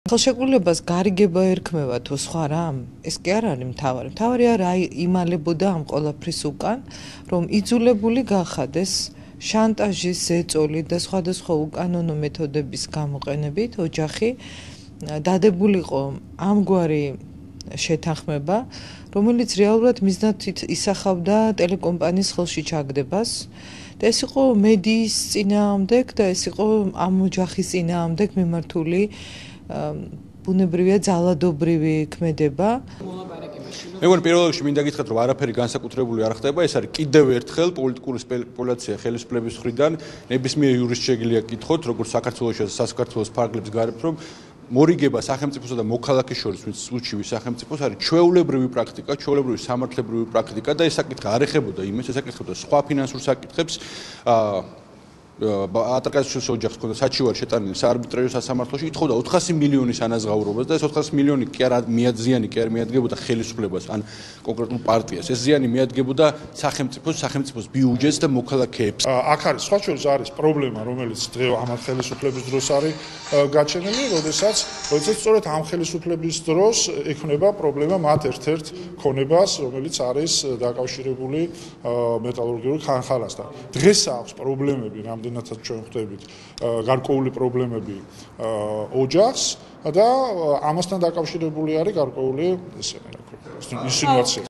ხელშეკრულებას გარიგება ერქმევა თუ სხვა რამ, ეს კი არ არის მთავარი. მთავარია რა იმალებოდა ამ ყველაფრის უკან, რომ იძულებული გახადეს შანტაჟის, ზეწოლი და სხვადასხვა უკანონო მეთოდების გამოყენებით ოჯახი დადებულიყო ამგვარი შეთანხმება, რომელიც რეალურად მიზნად ისახავდა ტელეკომპანიის ხელში ჩაგდებას და ეს იყო მედიის წინააღმდეგ და ეს იყო ამ ოჯახის წინააღმდეგ მიმართული ბუნებრივია ძალადობრივი ქმედება. მეგონი პირველ რიგში მინდა გითხრათ, რომ არაფერი განსაკუთრებული არ ხდება, ეს არის კიდევ ერთხელ პოლიტიკური სპეკულაცია ხელისუფლების მხრიდან. ნებისმიერ იურისტს შეგვიძლია გითხოთ, როგორც საქართველოს სასამართლოს ფარგლებს გარეთ, რომ მორიგება სახელმწიფოსა და მოქალაქეს შორის, ვინც ურჩივის სახელმწიფოს არის ჩვეულებრივი პრაქტიკა, ჩვეულებრივი სამართლებრივი პრაქტიკა და ეს საკითხი არ ეხებოდა იმას, ეს ეხებოდა სხვა ფინანსურ საკითხებს. ატარკაშვილის ოჯახს ჰქონდა საჩივარი შეტანილი საარბიტრაჟო სასამართლოში, ითხოვდა 400 მილიონის ანაზღაურობას და ეს 400 მილიონი კი არ ზიანი კი არ მიადგებოდა ხელისუფლებას ან კონკრეტულ პარტიას. ეს ზიანი მიადგებოდა სახელმწიფოს ბიუჯეტს და მოქალაქეებს. აქ არის სხვა შორის არის პრობლემა, რომელიც დღე ამ ხელისუფლების დროს არის გაჩენილი, როდესაც სწორედ ამ ხელისუფლების დროს ექნება პრობლემა მათ ერთ-ერთ ქონებას, რომელიც არის დაკავშირებული მეტალურგიულ ხანხალასთან. დღეს აქვს პრობლემები რამდენადაც ჩვენ ხვდებით გარკვეული პრობლემები ოჯახს და ამასთან დაკავშირებული არის გარკვეული ისინუაცია.